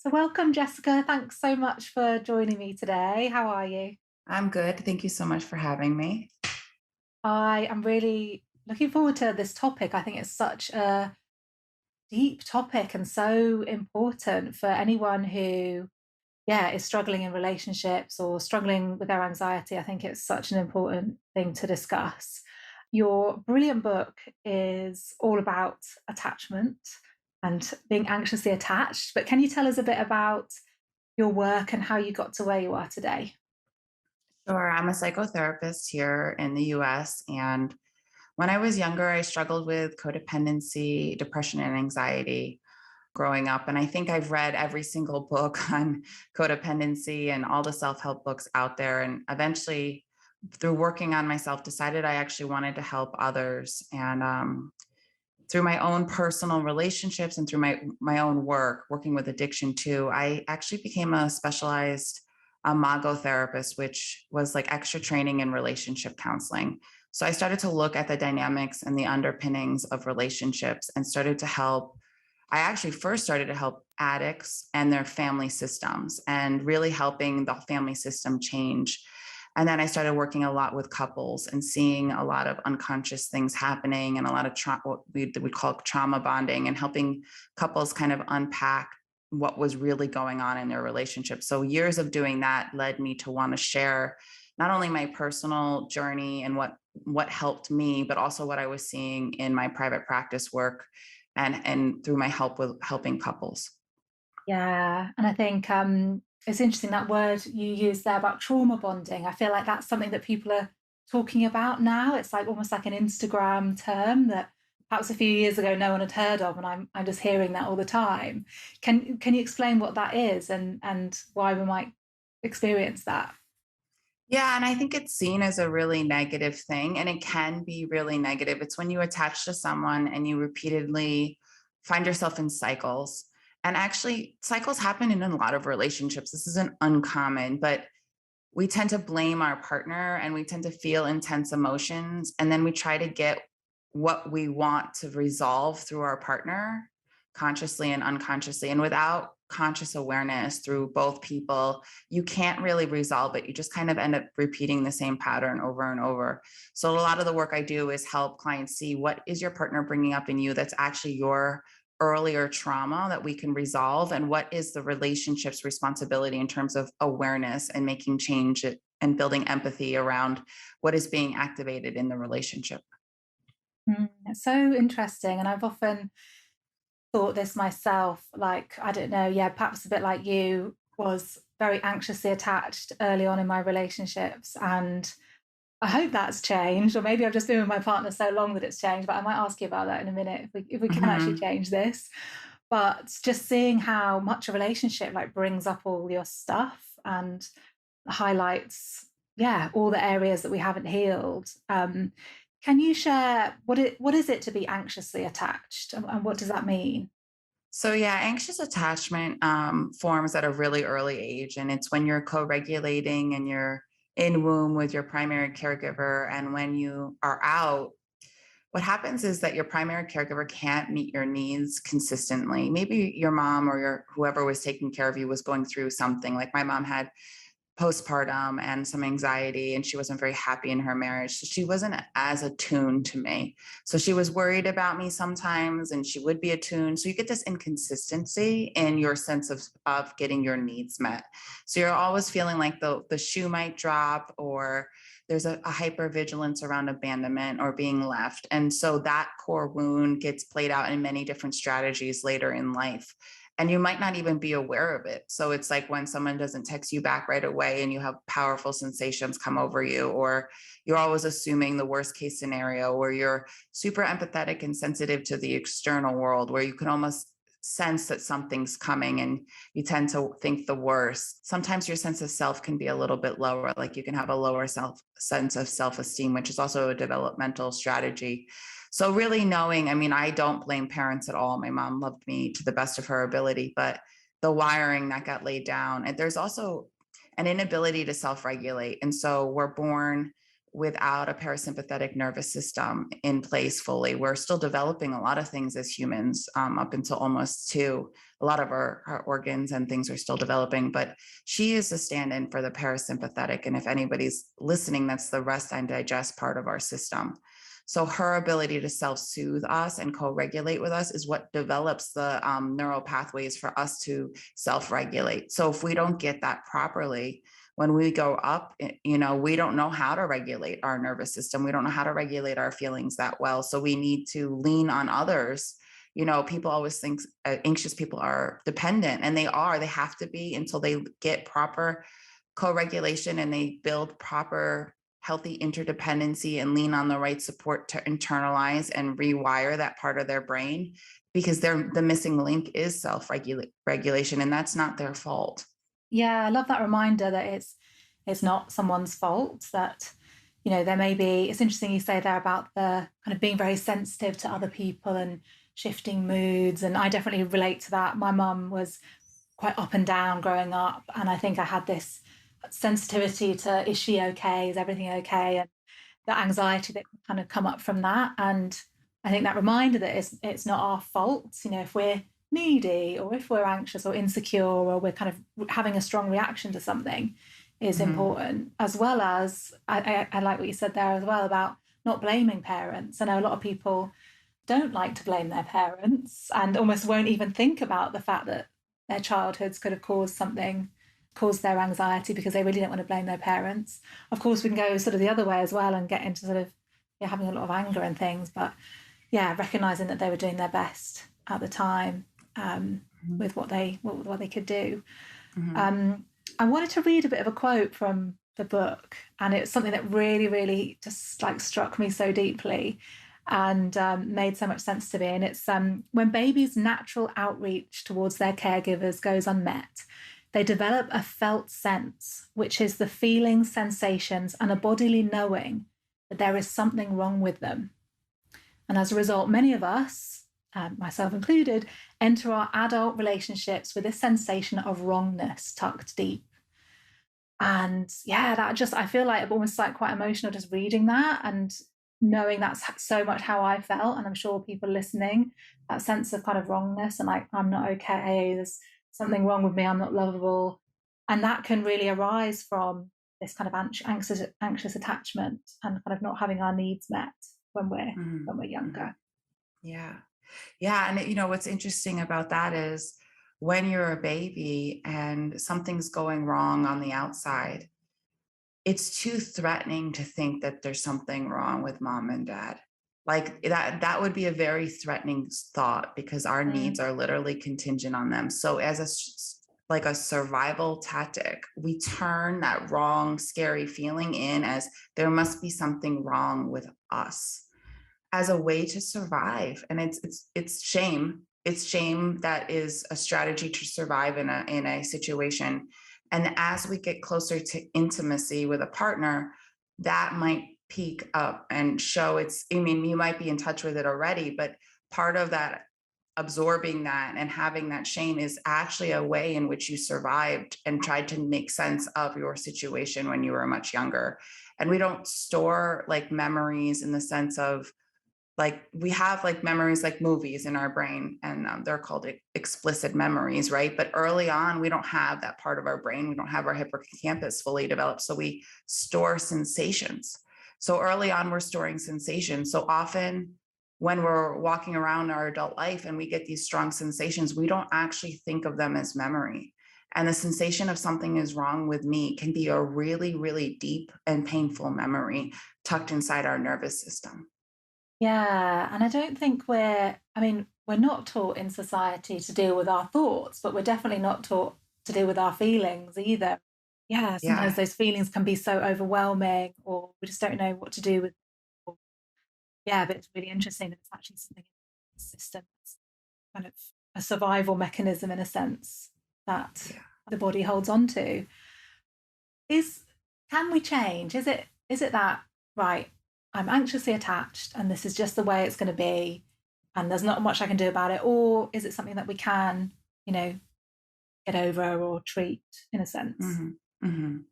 So, welcome, Jessica. Thanks so much for joining me today. How are you? I'm good. Thank you so much for having me. I am really looking forward to this topic. I think it's such a deep topic and so important for anyone who, is struggling in relationships or struggling with their anxiety. I think it's such an important thing to discuss. Your brilliant book is all about attachment and being anxiously attached. But can you tell us a bit about your work and how you got to where you are today? Sure. I'm a psychotherapist here in the US. And when I was younger, I struggled with codependency, depression, and anxiety growing up. And I think I've read every single book on codependency and all the self help books out there. And eventually, through working on myself, decided I actually wanted to help others. And through my own personal relationships and through my own work working with addiction too, I actually became a specialized mago therapist, which was like extra training in relationship counseling. So I started to look at the dynamics and the underpinnings of relationships and started to help. I actually first started to help addicts and their family systems and really helping the family system change. And then I started working a lot with couples and seeing a lot of unconscious things happening and a lot of what we would call trauma bonding and helping couples kind of unpack what was really going on in their relationship. So years of doing that led me to want to share not only my personal journey and what helped me, but also what I was seeing in my private practice work and through my help with helping couples. Yeah, and I think it's interesting that word you used there about trauma bonding. I feel like that's something that people are talking about now. It's like almost like an Instagram term that perhaps a few years ago no one had heard of, and I'm just hearing that all the time. Can you explain what that is and why we might experience that? Yeah, and I think it's seen as a really negative thing, and it can be really negative. It's when you attach to someone and you repeatedly find yourself in cycles. And actually, cycles happen in a lot of relationships. This isn't uncommon, but we tend to blame our partner and we tend to feel intense emotions. And then we try to get what we want to resolve through our partner consciously and unconsciously. And without conscious awareness through both people, you can't really resolve it. You just kind of end up repeating the same pattern over and over. So, a lot of the work I do is help clients see what is your partner bringing up in you that's actually your earlier trauma that we can resolve, and what is the relationship's responsibility in terms of awareness and making change and building empathy around what is being activated in the relationship. It's so interesting, and I've often thought this myself. Like, I don't know, yeah, perhaps a bit like you, was very anxiously attached early on in my relationships, and I hope that's changed, or maybe I've just been with my partner so long that it's changed. But I might ask you about that in a minute if we can actually Mhm. change this. But just seeing how much a relationship like brings up all your stuff and highlights, yeah, all the areas that we haven't healed. Can you share what is it to be anxiously attached, and what does that mean? So yeah, anxious attachment forms at a really early age, and it's when you're co-regulating and you're in womb with your primary caregiver, and when you are out, what happens is that your primary caregiver can't meet your needs consistently. Maybe your mom or your whoever was taking care of you was going through something. Like my mom had postpartum and some anxiety, and she wasn't very happy in her marriage, so she wasn't as attuned to me. So she was worried about me sometimes and she would be attuned. So you get this inconsistency in your sense of getting your needs met. So you're always feeling like the shoe might drop, or there's a hypervigilance around abandonment or being left. And so that core wound gets played out in many different strategies later in life, and you might not even be aware of it. So it's like when someone doesn't text you back right away and you have powerful sensations come over you, or you're always assuming the worst case scenario, or you're super empathetic and sensitive to the external world, where you can almost sense that something's coming and you tend to think the worst. Sometimes your sense of self can be a little bit lower, like you can have a lower sense of self-esteem, which is also a developmental strategy. So really knowing, I mean, I don't blame parents at all. My mom loved me to the best of her ability, but the wiring that got laid down, and there's also an inability to self-regulate. And so we're born without a parasympathetic nervous system in place fully. We're still developing a lot of things as humans, up until almost two. A lot of our organs and things are still developing, but she is a stand-in for the parasympathetic. And if anybody's listening, that's the rest and digest part of our system. So her ability to self-soothe us and co-regulate with us is what develops the neural pathways for us to self-regulate. So if we don't get that properly, when we go up, we don't know how to regulate our nervous system. We don't know how to regulate our feelings that well. So we need to lean on others. People always think anxious people are dependent, and they have to be until they get proper co-regulation and they build proper healthy interdependency and lean on the right support to internalize and rewire that part of their brain, because the missing link is self-regulation, and that's not their fault. Yeah, I love that reminder that it's not someone's fault, that there may be. It's interesting you say there about the kind of being very sensitive to other people and shifting moods, and I definitely relate to that. My mum was quite up and down growing up, and I think I had this sensitivity to, is she okay, is everything okay, and the anxiety that can kind of come up from that. And I think that reminder that it's not our fault, if we're needy or if we're anxious or insecure or we're kind of having a strong reaction to something, is Mhm. important. As well as I like what you said there as well about not blaming parents. I know a lot of people don't like to blame their parents and almost won't even think about the fact that their childhoods could have caused their anxiety, because they really don't want to blame their parents. Of course, we can go sort of the other way as well and get into sort of having a lot of anger and things, but recognizing that they were doing their best at the time, Mhm. with what they could do. Mhm. Um, I wanted to read a bit of a quote from the book, and it's something that really, really just like struck me so deeply and made so much sense to me. And it's when babies' natural outreach towards their caregivers goes unmet, they develop a felt sense, which is the feelings, sensations, and a bodily knowing that there is something wrong with them. And as a result, many of us, myself included, enter our adult relationships with this sensation of wrongness tucked deep. And that just, I feel like almost like quite emotional just reading that and knowing that's so much how I felt. And I'm sure people listening, that sense of kind of wrongness and like, I'm not okay, there's something wrong with me, I'm not lovable. And that can really arise from this kind of anxious attachment and kind of not having our needs met when we're Mhm. when we're Mhm. younger. Yeah. Yeah. And what's interesting about that is when you're a baby and something's going wrong on the outside, it's too threatening to think that there's something wrong with mom and dad. Like that would be a very threatening thought, because our needs Mm. are literally contingent on them. So as like a survival tactic, we turn that wrong, scary feeling in as there must be something wrong with us, as a way to survive. And it's shame. It's shame that is a strategy to survive in a situation. And as we get closer to intimacy with a partner, that might peak up and show its, I mean, you might be in touch with it already, but part of that, absorbing that and having that shame, is actually a way in which you survived and tried to make sense of your situation when you were much younger. And we don't store like memories in the sense of, like, we have like memories like movies in our brain, and they're called explicit memories, right? But early on we don't have that part of our brain, we don't have our hippocampus fully developed, so we store sensations. So early on we're storing sensations. So often when we're walking around our adult life and we get these strong sensations, we don't actually think of them as memory. And the sensation of something is wrong with me can be a really, really deep and painful memory tucked inside our nervous system. Yeah, and I don't think we're not taught in society to deal with our thoughts, but we're definitely not taught to deal with our feelings either. Yeah, sometimes Yeah. those feelings can be so overwhelming, or we just don't know what to do with. Yeah, but it's really interesting that it's actually something in the system that's kind of a survival mechanism in a sense that Yeah. the body holds on to. Is Can we change? Is it that, right, I'm anxiously attached and this is just the way it's going to be and there's not much I can do about it? Or is it something that we can, you know, get over or treat in a sense? Mhm. Mhm.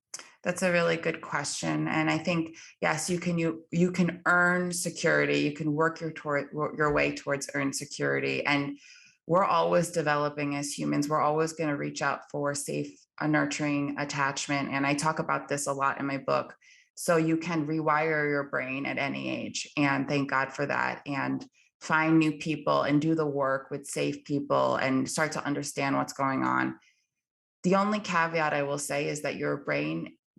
That's a really good question, and I think yes, you can earn security. You can work your way towards earned security, and we're always developing as humans. We're always going to reach out for safe, nurturing attachment, and I talk about this a lot in my book. So you can rewire your brain at any age, and thank God for that. And find new people and do the work with safe people and start to understand what's going on. The only caveat I will say is that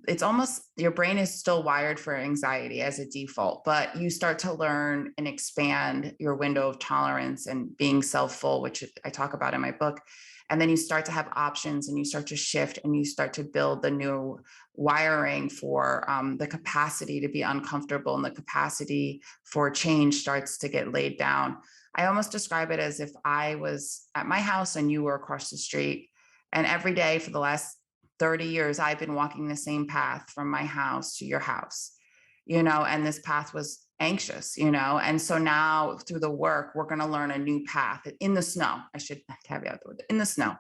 it's almost your brain is still wired for anxiety as a default, but you start to learn and expand your window of tolerance and being self-full, which I talk about in my book. And then you start to have options and you start to shift and you start to build the new wiring for the capacity to be uncomfortable, and the capacity for change starts to get laid down. I almost describe it as if I was at my house and you were across the street, and every day for the last 30 years, I've been walking the same path from my house to your house, and this path was anxious. And so now through the work, we're going to learn a new path in the snow. I should caveat the word in the snow.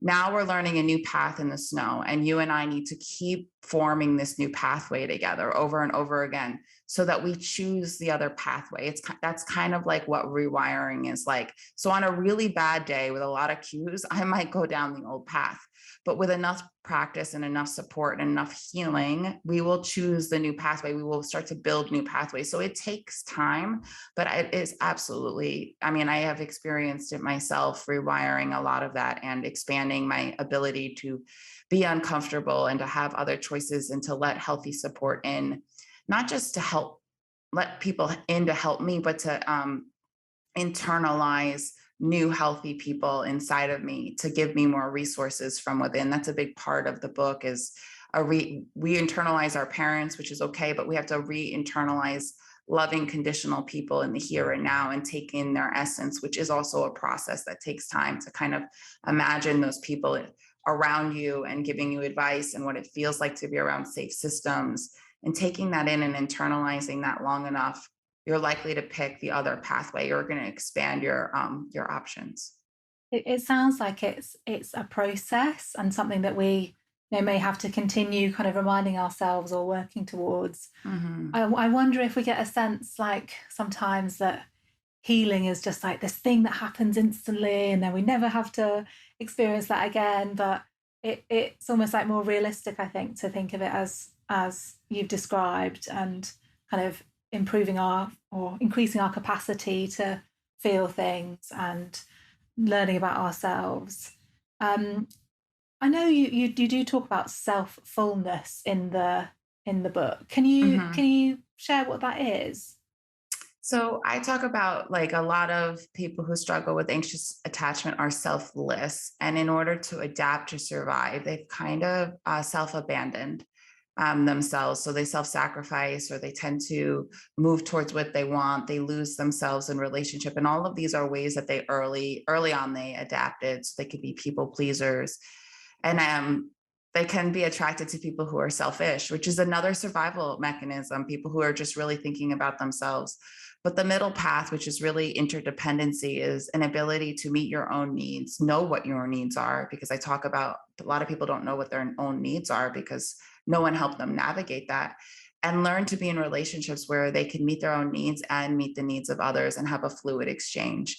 Now we're learning a new path in the snow, and you and I need to keep forming this new pathway together over and over again so that we choose the other pathway. That's kind of like what rewiring is like. So on a really bad day with a lot of cues, I might go down the old path, but with enough practice and enough support and enough healing, we will choose the new pathway. We will start to build new pathways. So it takes time, but it is absolutely, I mean, I have experienced it myself, rewiring a lot of that and expanding my ability to be uncomfortable and to have other choices and to let healthy support in, not just to help let people in to help me, but to internalize new healthy people inside of me to give me more resources from within. That's a big part of the book is we internalize our parents, which is okay, but we have to re-internalize loving conditional people in the here and now and take in their essence, which is also a process that takes time to kind of imagine those people around you and giving you advice and what it feels like to be around safe systems, and taking that in and internalizing that long enough, you're likely to pick the other pathway. You're going to expand your options. It sounds like it's a process and something that we, may have to continue kind of reminding ourselves or working towards. Hmm. I wonder if we get a sense like sometimes that healing is just like this thing that happens instantly and then we never have to experience that again. But it's almost like more realistic, I think, to think of it as you've described, and kind of improving our or increasing our capacity to feel things and learning about ourselves. Um, I know you do talk about self-fullness in the book. Can Hmm. you share what that is? So I talk about like a lot of people who struggle with anxious attachment are selfless, and in order to adapt to survive, they've kind of self-abandoned themselves. So they self-sacrifice, or they tend to move towards what they want. They lose themselves in relationship, and all of these are ways that they early on they adapted, so they could be people pleasers, and they can be attracted to people who are selfish, which is another survival mechanism. People who are just really thinking about themselves. But the middle path, which is really interdependency, is an ability to meet your own needs, know what your needs are, because I talk about a lot of people don't know what their own needs are because no one helped them navigate that, and learn to be in relationships where they can meet their own needs and meet the needs of others and have a fluid exchange,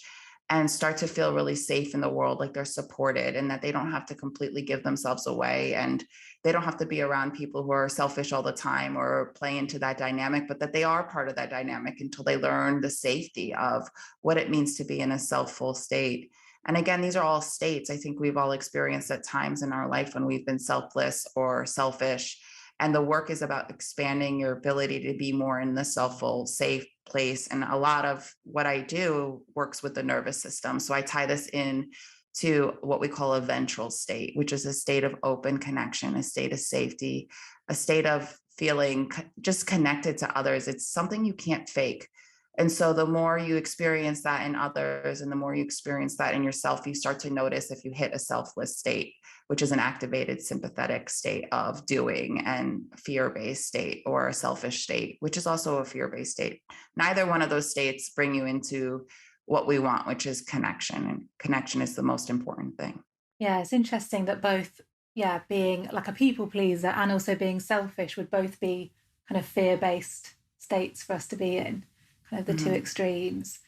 and start to feel really safe in the world, like they're supported and that they don't have to completely give themselves away, and they don't have to be around people who are selfish all the time or play into that dynamic, but that they are part of that dynamic until they learn the safety of what it means to be in a self-full state. And again, these are all states I think we've all experienced at times in our life when we've been selfless or selfish. And the work is about expanding your ability to be more in the self-full, safe place. And a lot of what I do works with the nervous system. So I tie this in to what we call a ventral state, which is a state of open connection, a state of safety, a state of feeling just connected to others. It's something you can't fake. And so the more you experience that in others and the more you experience that in yourself, you start to notice if you hit a selfless state, which is an activated sympathetic state of doing, and fear-based state, or a selfish state, which is also a fear-based state. Neither one of those states bring you into what we want, which is connection. And connection is the most important thing. Yeah, it's interesting that both yeah, being like a people pleaser and also being selfish would both be kind of fear-based states for us to be in, kind of the two Hmm. extremes.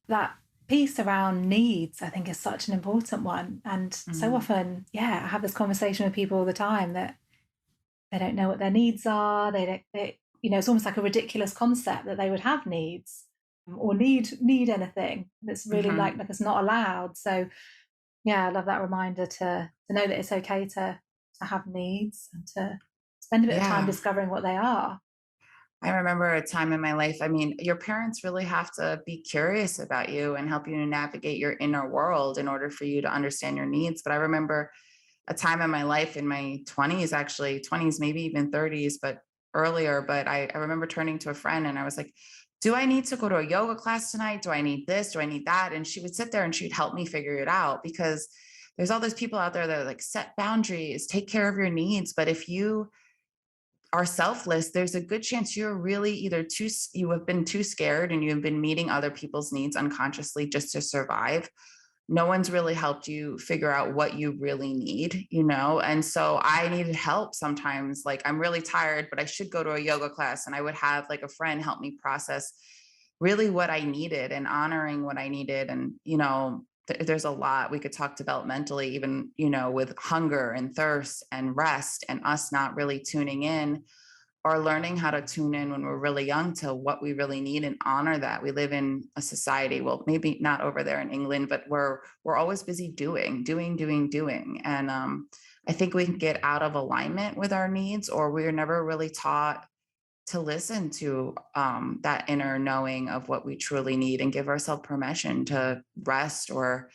That piece around needs, I think, is such an important one. And so Hmm. often, yeah, I have this conversation with people all the time that they don't know what their needs are. They don't, it's almost like a ridiculous concept that they would have needs or need anything. It's really like it's not allowed. So yeah, I love that reminder to know that it's okay to have needs and to spend a bit of time Yeah. discovering what they are. I remember a time in my life. I mean, your parents really have to be curious about you and help you to navigate your inner world in order for you to understand your needs. But I remember a time in my life in my 20s, actually, 20s, maybe even 30s, but earlier. But I remember turning to a friend and I was like, do I need to go to a yoga class tonight? Do I need this? Do I need that? And she would sit there and she'd help me figure it out because there's all those people out there that are like, set boundaries, take care of your needs. But if you are selfless, there's a good chance you're really either you have been too scared and you have been meeting other people's needs unconsciously just to survive. No one's really helped you figure out what you really need, you know? And so I needed help sometimes. Like, I'm really tired, but I should go to a yoga class. And I would have like a friend help me process really what I needed and honoring what I needed. And, there's a lot we could talk developmentally, even, with hunger and thirst and rest and us not really tuning in or learning how to tune in when we're really young to what we really need and honor that. We live in a society, well, maybe not over there in England, but we're always busy doing. And I think we can get out of alignment with our needs, or we're never really taught to listen to that inner knowing of what we truly need and give ourselves permission to rest or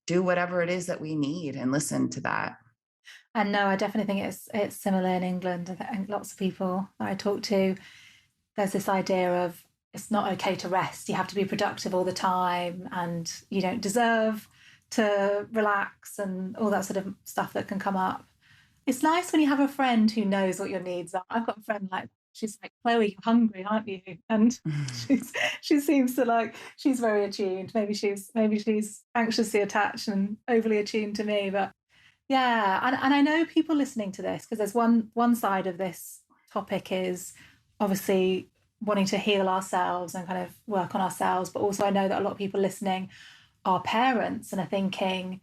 do whatever it is that we need and listen to that. And no, I definitely think it's similar in England. I think lots of people that I talk to, there's this idea of it's not okay to rest. You have to be productive all the time, and you don't deserve to relax, and all that sort of stuff that can come up. It's nice when you have a friend who knows what your needs are. I've got a friend like that. She's like, Chloe, you're hungry, aren't you? And she's she seems to like she's very attuned. Maybe she's anxiously attached and overly attuned to me. But yeah, and I know people listening to this because there's one side of this topic is obviously wanting to heal ourselves and kind of work on ourselves, but also I know that a lot of people listening are parents and are thinking,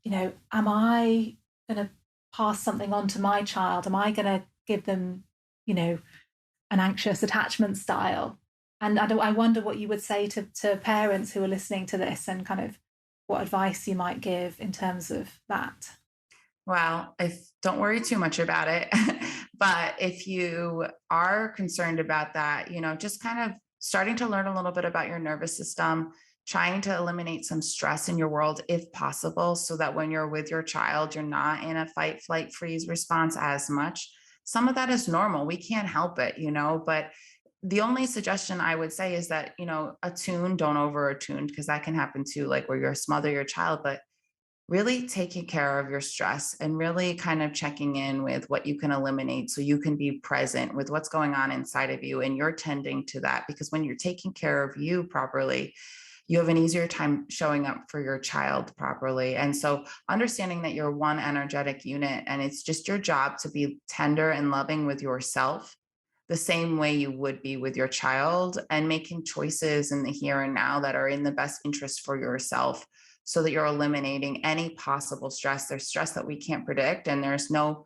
am I going to pass something on to my child? Am I going to give them, you know, an anxious attachment style? And I wonder what you would say to parents who are listening to this and kind of what advice you might give in terms of that. Well, if don't worry too much about it. But if you are concerned about that, just kind of starting to learn a little bit about your nervous system, trying to eliminate some stress in your world if possible, so that when you're with your child, you're not in a fight, flight, freeze response as much. Some of that is normal. We can't help it, but the only suggestion I would say is that, attune, don't over attune, because that can happen too, like where you're smother your child, but really taking care of your stress and really kind of checking in with what you can eliminate so you can be present with what's going on inside of you and you're tending to that, because when you're taking care of you properly, you have an easier time showing up for your child properly. And so understanding that you're one energetic unit and it's just your job to be tender and loving with yourself the same way you would be with your child, and making choices in the here and now that are in the best interest for yourself, so that you're eliminating any possible stress. There's stress that we can't predict, and it's not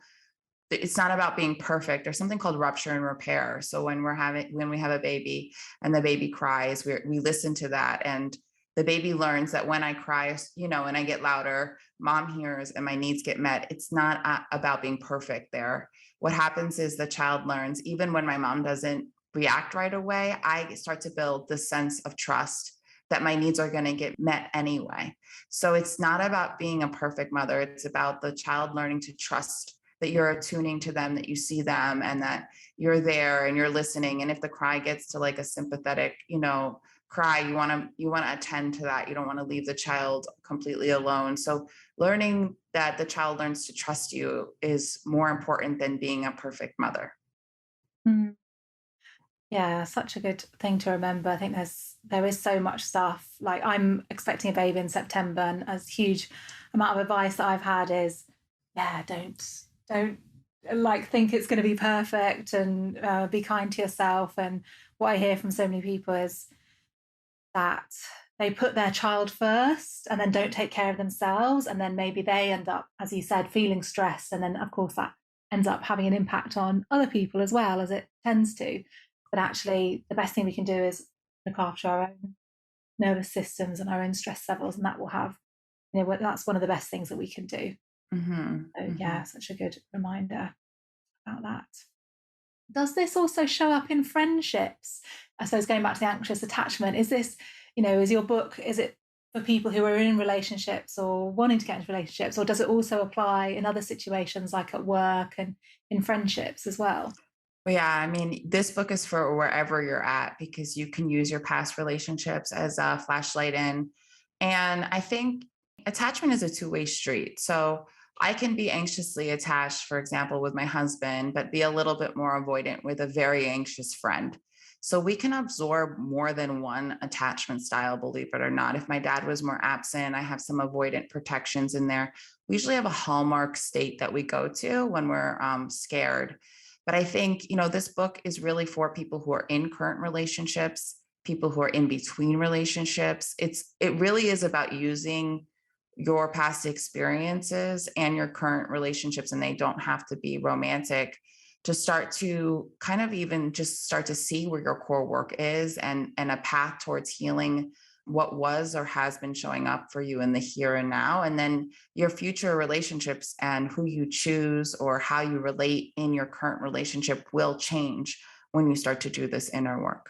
about being perfect. There's something called rupture and repair. So when we have a baby and the baby cries, we listen to that, and the baby learns that when I cry, and I get louder, mom hears and my needs get met. It's not about being perfect there. What happens is the child learns, even when my mom doesn't react right away, I start to build this sense of trust that my needs are going to get met anyway. So it's not about being a perfect mother. It's about the child learning to trust that you're attuning to them, that you see them, and that you're there and you're listening. And if the cry gets to like a sympathetic, cry, you want to attend to that. You don't want to leave the child completely alone. So learning that the child learns to trust you is more important than being a perfect mother. Mm. Yeah, such a good thing to remember. I think there is so much stuff. Like I'm expecting a baby in September, and a huge amount of advice that I've had is yeah, don't like think it's going to be perfect, and be kind to yourself. And what I hear from so many people is that they put their child first and then don't take care of themselves, and then maybe they end up, as you said, feeling stressed, and then of course that ends up having an impact on other people as well, as it tends to. But actually the best thing we can do is look after our own nervous systems and our own stress levels, and that will have, that's one of the best things that we can do. Hmm. So yeah, Hmm. such a good reminder about that. Does this also show up in friendships? I suppose going back to the anxious attachment, is this, is your book, is it for people who are in relationships or wanting to get into relationships, or does it also apply in other situations like at work and in friendships as well? But yeah, I mean, this book is for wherever you're at because you can use your past relationships as a flashlight in. And I think attachment is a two-way street. So I can be anxiously attached, for example, with my husband, but be a little bit more avoidant with a very anxious friend. So we can absorb more than one attachment style, believe it or not. If my dad was more absent, I have some avoidant protections in there. We usually have a hallmark state that we go to when we're scared. But I think, this book is really for people who are in current relationships, people who are in between relationships. It really is about using your past experiences and your current relationships, and they don't have to be romantic, to start to kind of even just start to see where your core work is, and a path towards healing what was or has been showing up for you in the here and now. And then your future relationships and who you choose or how you relate in your current relationship will change when you start to do this inner work.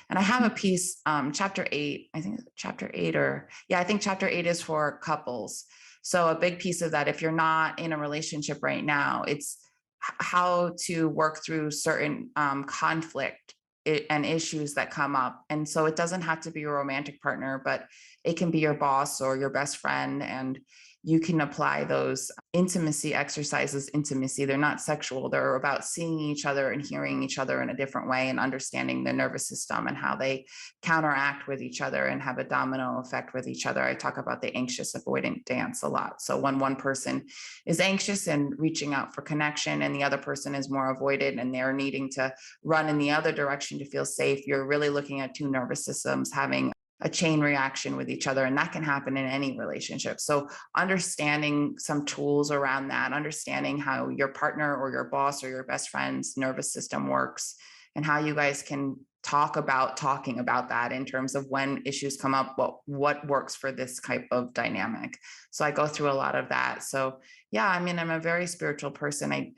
And I have a piece, chapter 8, I think chapter 8, or yeah, I think chapter 8 is for couples. So a big piece of that, if you're not in a relationship right now, it's how to work through certain conflict and issues that come up. And so it doesn't have to be a romantic partner, but it can be your boss or your best friend. And you can apply those intimacy exercises. Intimacy, they're not sexual, they're about seeing each other and hearing each other in a different way and understanding the nervous system and how they counteract with each other and have a domino effect with each other. I talk about the anxious avoidant dance a lot. So when one person is anxious and reaching out for connection and the other person is more avoided and they're needing to run in the other direction to feel safe, you're really looking at two nervous systems having a chain reaction with each other. And that can happen in any relationship. So understanding some tools around that, understanding how your partner or your boss or your best friend's nervous system works, and how you guys can talk about talking about that in terms of when issues come up, what works for this type of dynamic. So I go through a lot of that. So yeah, I mean, I'm a very spiritual person. I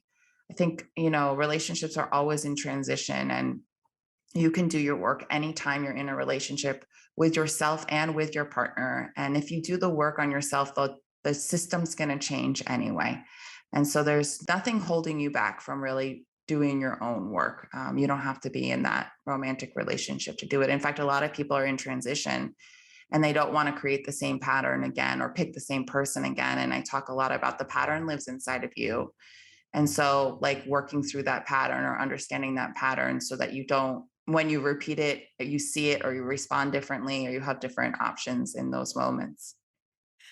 think, relationships are always in transition, and you can do your work anytime you're in a relationship with yourself and with your partner. And if you do the work on yourself, the system's going to change anyway. And so there's nothing holding you back from really doing your own work. You don't have to be in that romantic relationship to do it. In fact, a lot of people are in transition and they don't want to create the same pattern again or pick the same person again. And I talk a lot about the pattern lives inside of you. And so, like, working through that pattern or understanding that pattern so that you don't, when you repeat it, you see it or you respond differently or you have different options in those moments.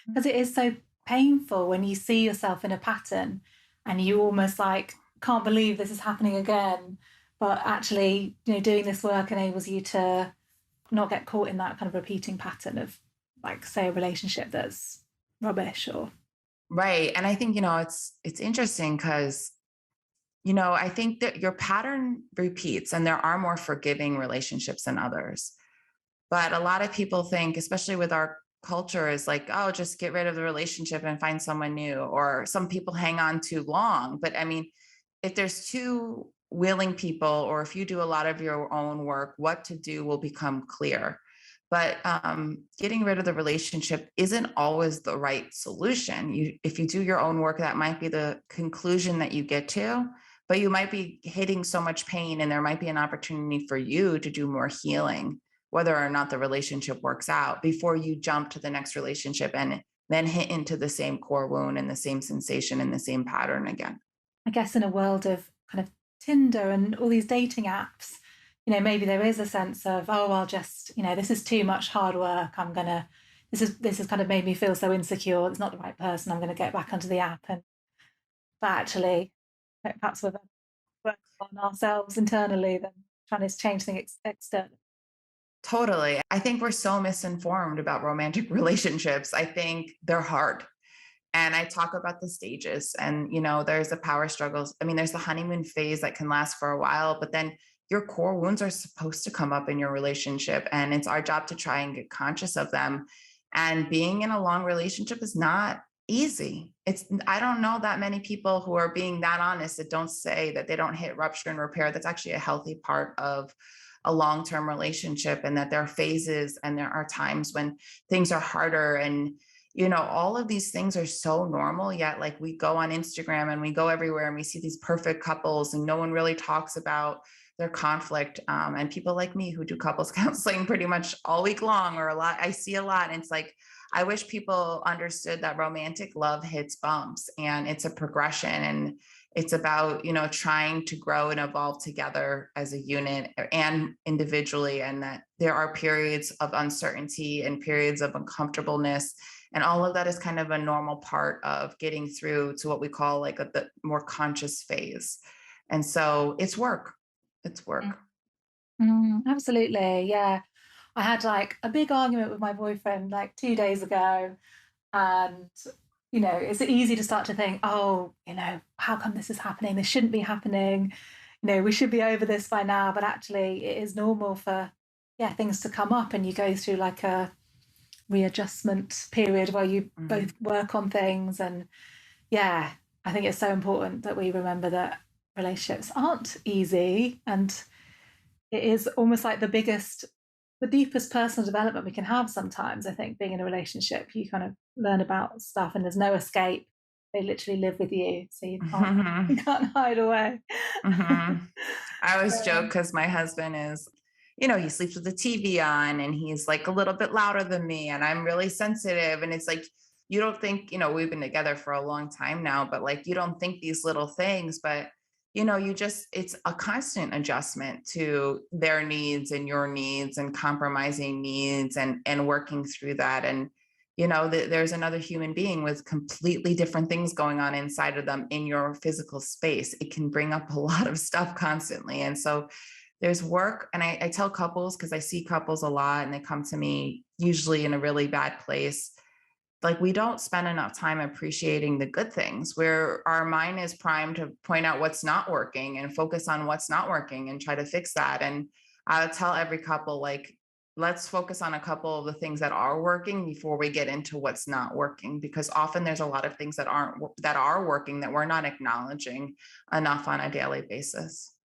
Because it is so painful when you see yourself in a pattern and you almost like can't believe this is happening again. But actually, doing this work enables you to not get caught in that kind of repeating pattern of, like, say, a relationship that's rubbish or. Right. And I think, it's interesting because, I think that your pattern repeats and there are more forgiving relationships than others. But a lot of people think, especially with our culture, is like, oh, just get rid of the relationship and find someone new. Or some people hang on too long. But I mean, if there's two willing people, or if you do a lot of your own work, what to do will become clear. But getting rid of the relationship isn't always the right solution. If you do your own work, that might be the conclusion that you get to, but you might be hitting so much pain, and there might be an opportunity for you to do more healing, whether or not the relationship works out, before you jump to the next relationship and then hit into the same core wound and the same sensation and the same pattern again. I guess in a world of kind of Tinder and all these dating apps, maybe there is a sense of, oh, I'll just, this is too much hard work. This has kind of made me feel so insecure. It's not the right person. I'm going to get back onto the app. And but actually, perhaps we're working on ourselves internally than trying to change things externally. Totally. I think we're so misinformed about romantic relationships. I think they're hard. And I talk about the stages, and there's the power struggles. I mean, there's the honeymoon phase that can last for a while, but then your core wounds are supposed to come up in your relationship, and it's our job to try and get conscious of them. And being in a long relationship is not easy. I don't know that many people who are being that honest that don't say that they don't hit rupture and repair. That's actually a healthy part of a long-term relationship, and that there are phases and there are times when things are harder. And all of these things are so normal, yet like we go on Instagram and we go everywhere and we see these perfect couples, and no one really talks about their conflict. And people like me who do couples counseling pretty much all week long, or a lot, I see a lot. And it's like, I wish people understood that romantic love hits bumps and it's a progression, and it's about, trying to grow and evolve together as a unit and individually. And that there are periods of uncertainty and periods of uncomfortableness, and all of that is kind of a normal part of getting through to what we call like the more conscious phase. And so it's work. It's Mm. work. Absolutely, yeah. I had like a big argument with my boyfriend like 2 days ago, and it's easy to start to think, oh, how come this is happening? This shouldn't be happening. We should be over this by now. But actually, it is normal for things to come up, and you go through like a readjustment period where you Mhm. both work on things. And yeah, I think it's so important that we remember that relationships aren't easy, and it is almost like the deepest personal development we can have sometimes. I think being in a relationship, you kind of learn about stuff and there's no escape. They literally live with you, so you can't you Mhm. can't hide away. Mhm. I always joke Um, because my husband is, he sleeps with the TV on and he's like a little bit louder than me, and I'm really sensitive. And it's like, you don't think, we've been together for a long time now, but like, you don't think these little things, but it's a constant adjustment to their needs and your needs and compromising needs, and working through that. And there's another human being with completely different things going on inside of them in your physical space. It can bring up a lot of stuff constantly. And so there's work. And I tell couples, because I see couples a lot and they come to me usually in a really bad place, like, we don't spend enough time appreciating the good things, where our mind is primed to point out what's not working and focus on what's not working and try to fix that. And I tell every couple, like, let's focus on a couple of the things that are working before we get into what's not working, because often there's a lot of things that are working that we're not acknowledging enough on a daily basis.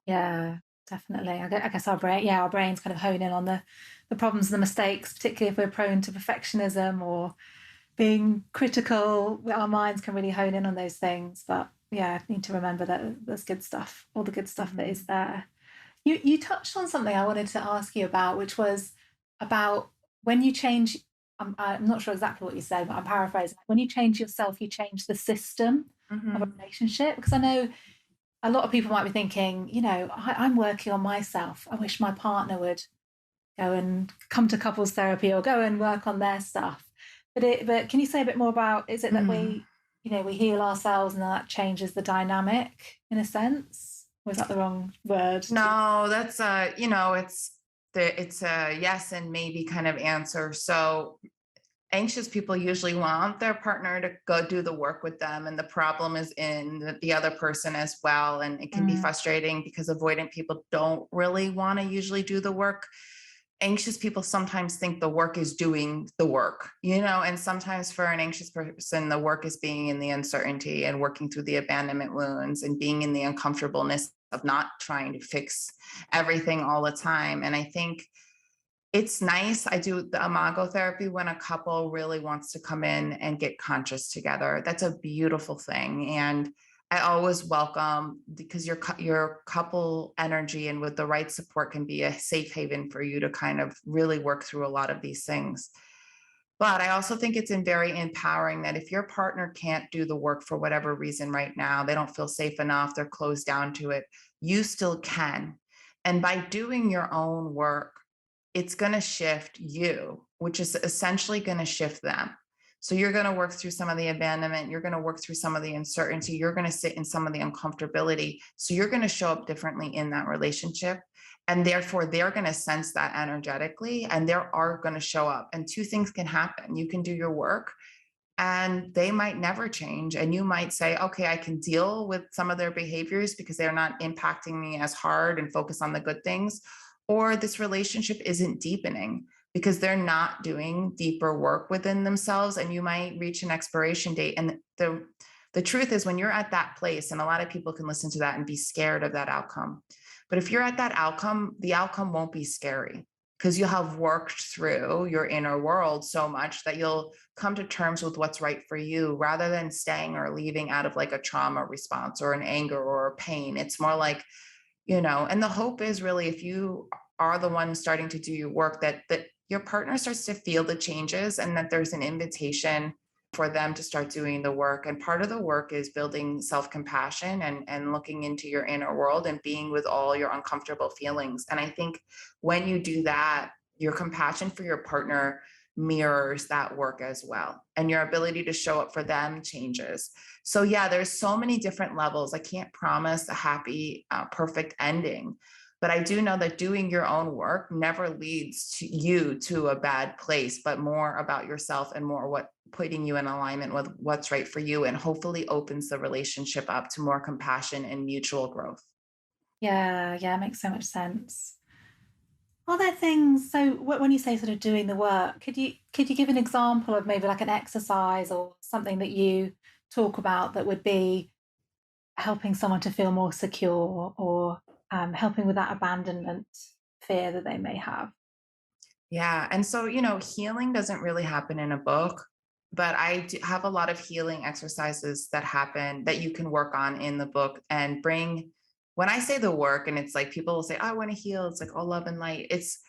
yeah, definitely. I guess our brains kind of hone in on the problems and the mistakes, particularly if we're prone to perfectionism or being critical. Our minds can really hone in on those things. But yeah, I need to remember that there's good stuff, all the good stuff that is Mhm. there. You touched on something I wanted to ask you about, which was about when you change. I'm not sure exactly what you said, but I'm paraphrasing. When you change yourself, you change the system of a Mhm. relationship. Because I know a lot of people might be thinking, I'm working on myself. I wish my partner would go and come to couples therapy or go and work on their stuff. But can you say a bit more about, is it that Mhm. we heal ourselves and that changes the dynamic in a sense? Or is that the wrong word to No, that's it's a yes and maybe kind of answer. So anxious people usually want their partner to go do the work with them, and the problem is in the other person as well. And it can be Mm, frustrating because avoidant people don't really want to usually do the work. Anxious people sometimes think the work is doing the work, and sometimes for an anxious person, the work is being in the uncertainty and working through the abandonment wounds and being in the uncomfortableness of not trying to fix everything all the time. And I think it's nice. I do the imago therapy when a couple really wants to come in and get conscious together. That's a beautiful thing. And I always welcome, because your couple energy and with the right support can be a safe haven for you to kind of really work through a lot of these things. But I also think it's very empowering that if your partner can't do the work for whatever reason right now, they don't feel safe enough, they're closed down to it, you still can. And by doing your own work, it's going to shift you, which is essentially going to shift them. So you're going to work through some of the abandonment. You're going to work through some of the uncertainty. You're going to sit in some of the uncomfortability. So you're going to show up differently in that relationship. And therefore, they're going to sense that energetically and they are going to show up. And two things can happen. You can do your work and they might never change. And you might say, okay, I can deal with some of their behaviors because they're not impacting me as hard and focus on the good things. Or this relationship isn't deepening because they're not doing deeper work within themselves. And you might reach an expiration date. And the truth is, when you're at that place, and a lot of people can listen to that and be scared of that outcome. But if you're at that outcome, the outcome won't be scary because you'll have worked through your inner world so much that you'll come to terms with what's right for you rather than staying or leaving out of like a trauma response or an anger or a pain. It's more like, and the hope is really, if you are the one starting to do your work, that your partner starts to feel the changes and that there's an invitation for them to start doing the work. And part of the work is building self-compassion and looking into your inner world and being with all your uncomfortable feelings. And I think when you do that, your compassion for your partner mirrors that work as well. And your ability to show up for them changes. So yeah, there's so many different levels. I can't promise a happy, perfect ending. But I do know that doing your own work never leads to you to a bad place, but more about yourself and more what putting you in alignment with what's right for you and hopefully opens the relationship up to more compassion and mutual growth. Yeah, yeah, makes so much sense. Are there things, so when you say sort of doing the work, could you give an example of maybe like an exercise or something that you talk about that would be helping someone to feel more secure or helping with that abandonment fear that they may have? Yeah. And so, healing doesn't really happen in a book, but I do have a lot of healing exercises that happen that you can work on in the book and bring. When I say the work, and it's like people will say, I want to heal, it's like, oh, love and light. It's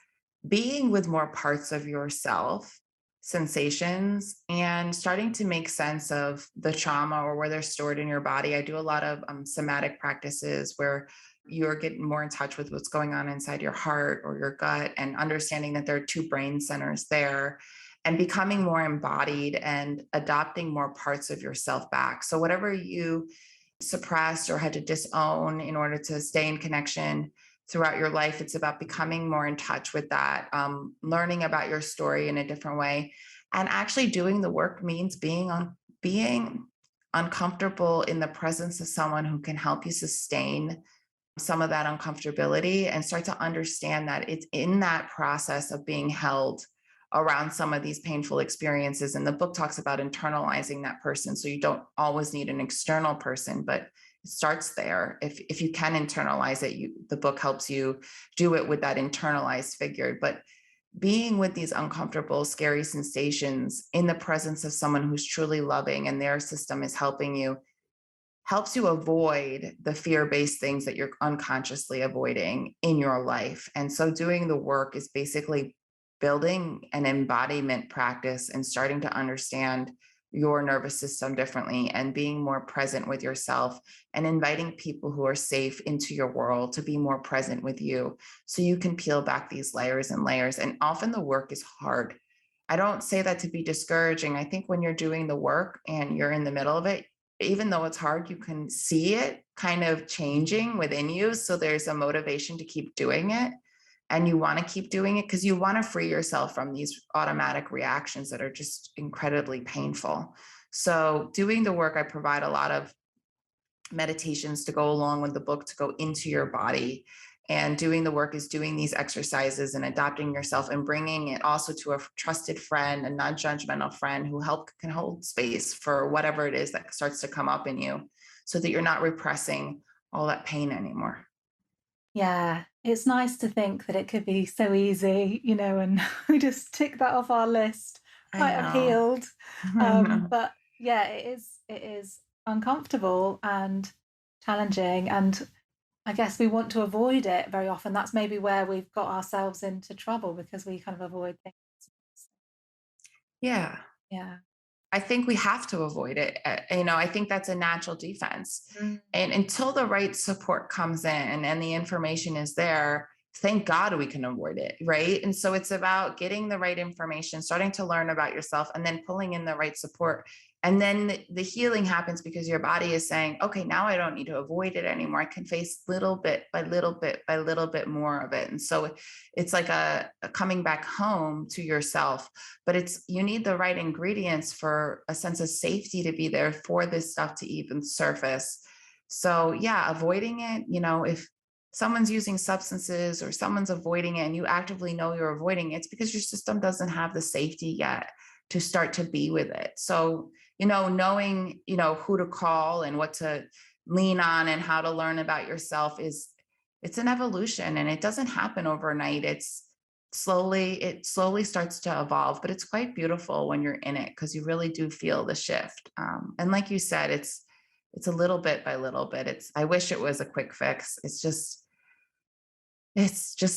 being with more parts of yourself, sensations, and starting to make sense of the trauma or where they're stored in your body. I do a lot of somatic practices where you're getting more in touch with what's going on inside your heart or your gut and understanding that there are two brain centers there and becoming more embodied and adopting more parts of yourself back. So, whatever you suppressed or had to disown in order to stay in connection throughout your life, it's about becoming more in touch with that, learning about your story in a different way. And actually doing the work means being uncomfortable in the presence of someone who can help you sustain some of that uncomfortability and start to understand that it's in that process of being held around some of these painful experiences. And the book talks about internalizing that person. So you don't always need an external person, but it starts there. If you can internalize it, the book helps you do it with that internalized figure. But being with these uncomfortable, scary sensations in the presence of someone who's truly loving and their system is helping you helps you avoid the fear-based things that you're unconsciously avoiding in your life. And so doing the work is basically building an embodiment practice and starting to understand your nervous system differently and being more present with yourself and inviting people who are safe into your world to be more present with you so you can peel back these layers and layers. And often the work is hard. I don't say that to be discouraging. I think when you're doing the work and you're in the middle of it, even though it's hard, you can see it kind of changing within you. So there's a motivation to keep doing it. And you want to keep doing it because you want to free yourself from these automatic reactions that are just incredibly painful. So, doing the work, I provide a lot of meditations to go along with the book to go into your body. And doing the work is doing these exercises and adopting yourself and bringing it also to a trusted friend, a non-judgmental friend who can hold space for whatever it is that starts to come up in you so that you're not repressing all that pain anymore. Yeah, it's nice to think that it could be so easy, and we just tick that off our list. I Right, I've know. healed. I know. But yeah, it is uncomfortable and challenging, and I guess we want to avoid it very often. That's maybe where we've got ourselves into trouble because we kind of avoid things. Yeah. Yeah. I think we have to avoid it. I think that's a natural defense. Mm. And until the right support comes in and the information is there, thank God we can avoid it, right? And so it's about getting the right information, starting to learn about yourself, and then pulling in the right support. And then the healing happens because your body is saying, okay, now I don't need to avoid it anymore. I can face little bit by little bit by little bit more of it. And so it's like a coming back home to yourself. But it's, you need the right ingredients for a sense of safety to be there for this stuff to even surface. So yeah, avoiding it, if someone's using substances or someone's avoiding it and you actively know you're avoiding it, it's because your system doesn't have the safety yet to start to be with it. So, knowing, who to call and what to lean on and how to learn about yourself it's an evolution, and it doesn't happen overnight. It slowly starts to evolve, but it's quite beautiful when you're in it because you really do feel the shift. And like you said, it's a little bit by little bit. I wish it was a quick fix. It's just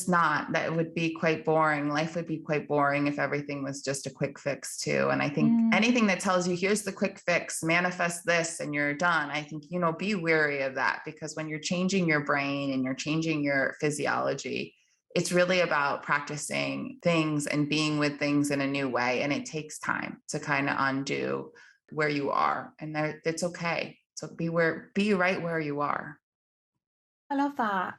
not. That would be quite boring. Life would be quite boring if everything was just a quick fix too. And I think Mm, anything that tells you, here's the quick fix, manifest this and you're done. I think, be wary of that, because when you're changing your brain and you're changing your physiology, it's really about practicing things and being with things in a new way. And it takes time to kind of undo where you are. And it's okay. So be right where you are. I love that.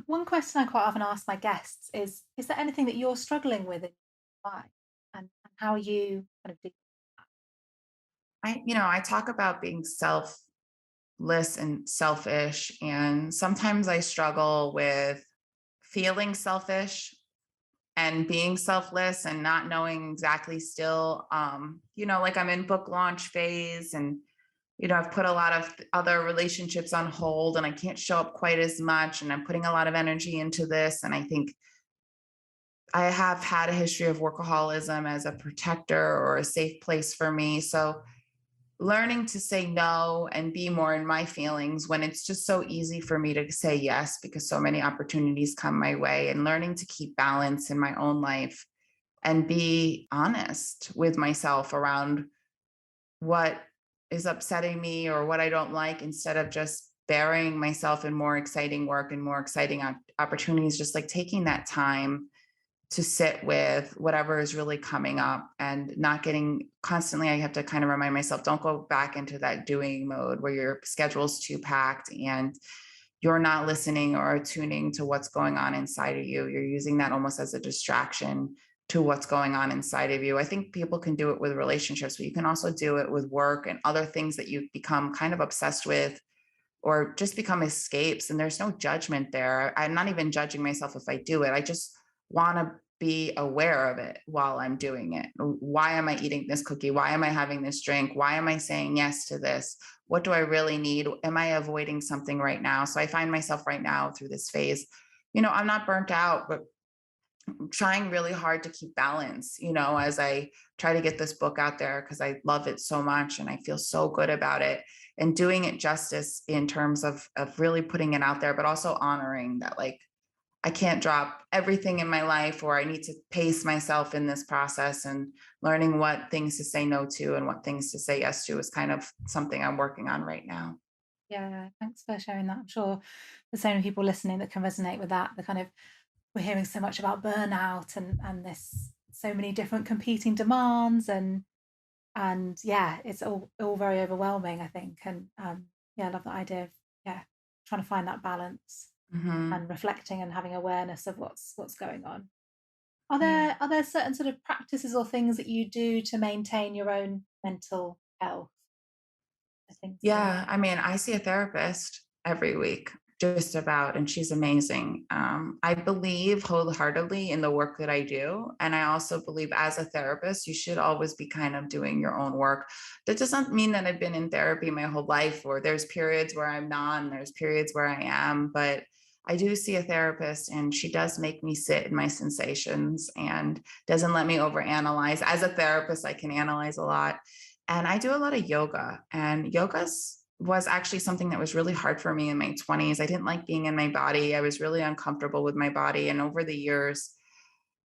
One question I quite often ask my guests is there anything that you're struggling with in your life? And how are you kind of dealing with I talk about being selfless and selfish, and sometimes I struggle with feeling selfish and being selfless and not knowing exactly still. Like I'm in book launch phase, and I've put a lot of other relationships on hold and I can't show up quite as much, and I'm putting a lot of energy into this, and I think I have had a history of workaholism as a protector or a safe place for me. So learning to say no and be more in my feelings when it's just so easy for me to say yes because so many opportunities come my way, and learning to keep balance in my own life and be honest with myself around what is upsetting me or what I don't like, instead of just burying myself in more exciting work and more exciting opportunities, just like taking that time to sit with whatever is really coming up and not getting constantly. I have to kind of remind myself, don't go back into that doing mode where your schedule's too packed and you're not listening or tuning to what's going on inside of you. You're using that almost as a distraction to what's going on inside of you. I think people can do it with relationships, but you can also do it with work and other things that you become kind of obsessed with or just become escapes. And there's no judgment there. I'm not even judging myself if I do it. I just want to be aware of it while I'm doing it. Why am I eating this cookie? Why am I having this drink? Why am I saying yes to this? What do I really need? Am I avoiding something right now? So I find myself right now through this phase, I'm not burnt out, but trying really hard to keep balance, as I try to get this book out there because I love it so much and I feel so good about it, and doing it justice in terms of really putting it out there, but also honoring that, like, I can't drop everything in my life, or I need to pace myself in this process, and learning what things to say no to and what things to say yes to is kind of something I'm working on right now. Yeah, thanks for sharing that. I'm sure there's so many people listening that can resonate with that. The kind of we're hearing so much about burnout and this so many different competing demands and yeah, it's all very overwhelming, I think. And yeah, I love the idea of yeah, trying to find that balance Hmm. and reflecting and having awareness of what's going on. Yeah. Are there certain sort of practices or things that you do to maintain your own mental health? The things that you Yeah, I mean, I see a therapist every week, just about, and she's amazing. I believe wholeheartedly in the work that I do. And I also believe as a therapist, you should always be kind of doing your own work. That doesn't mean that I've been in therapy my whole life, or there's periods where I'm not, and there's periods where I am. But I do see a therapist, and she does make me sit in my sensations and doesn't let me overanalyze. As a therapist, I can analyze a lot, and I do a lot of yoga, and yoga was actually something that was really hard for me in my 20s. I didn't like being in my body. I was really uncomfortable with my body. And over the years,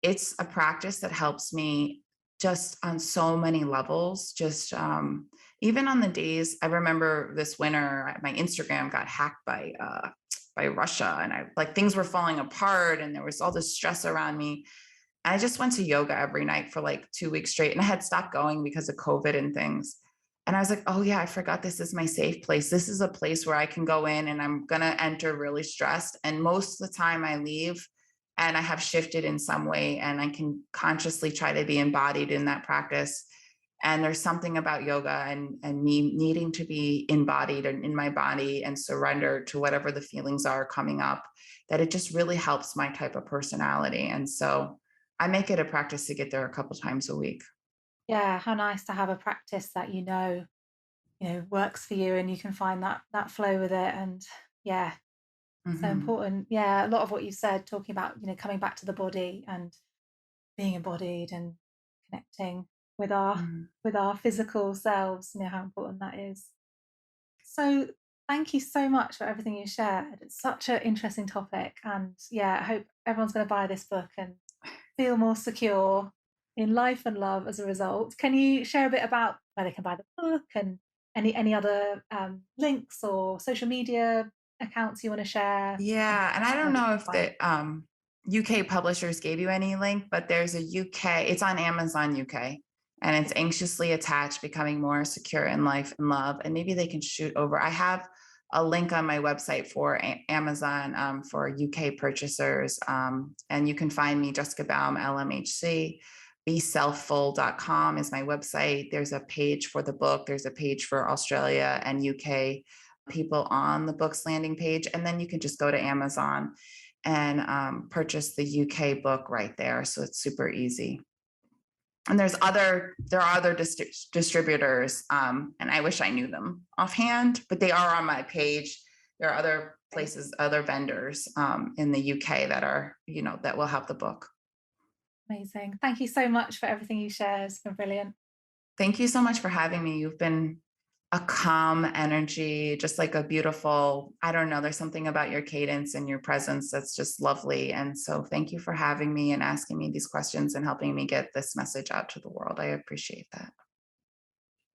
it's a practice that helps me just on so many levels. Just even on the days, I remember this winter, my Instagram got hacked by by Russia, and I like things were falling apart, and there was all this stress around me. I just went to yoga every night for like 2 weeks straight, and I had stopped going because of COVID and things. And I was like, oh yeah, I forgot this is my safe place. This is a place where I can go in and I'm going to enter really stressed. And most of the time I leave and I have shifted in some way and I can consciously try to be embodied in that practice. And there's something about yoga and me needing to be embodied and in my body and surrender to whatever the feelings are coming up, that it just really helps my type of personality. And so I make it a practice to get there a couple times a week. Yeah, how nice to have a practice that works for you and you can find that flow with it. And yeah, so Hmm. important. Yeah, a lot of what you said, talking about, coming back to the body and being embodied and connecting with our Hmm. with our physical selves, how important that is. So thank you so much for everything you shared. It's such an interesting topic. And yeah, I hope everyone's going to buy this book and feel more secure in life and love as a result. Can you share a bit about where they can buy the book and any other links or social media accounts you want to share? Yeah, and I Where don't they know can if find it? the UK publishers gave you any link, but there's a UK, it's on Amazon UK, and it's Anxiously Attached, Becoming More Secure in Life and Love. And maybe they can shoot over. I have a link on my website for Amazon for UK purchasers. And you can find me, Jessica Baum, LMHC. BeSelfful.com is my website. There's a page for the book, there's a page for Australia and UK people on the book's landing page. And then you can just go to Amazon and purchase the UK book right there. So it's super easy. And there are other distributors, and I wish I knew them offhand, but they are on my page. There are other Great. places, other vendors in the UK that are, that will have the book. Amazing. Thank you so much for everything you shared. It's been brilliant. Thank you so much for having me. You've been a calm energy, just like a beautiful, I don't know, there's something about your cadence and your presence that's just lovely. And so thank you for having me and asking me these questions and helping me get this message out to the world. I appreciate that.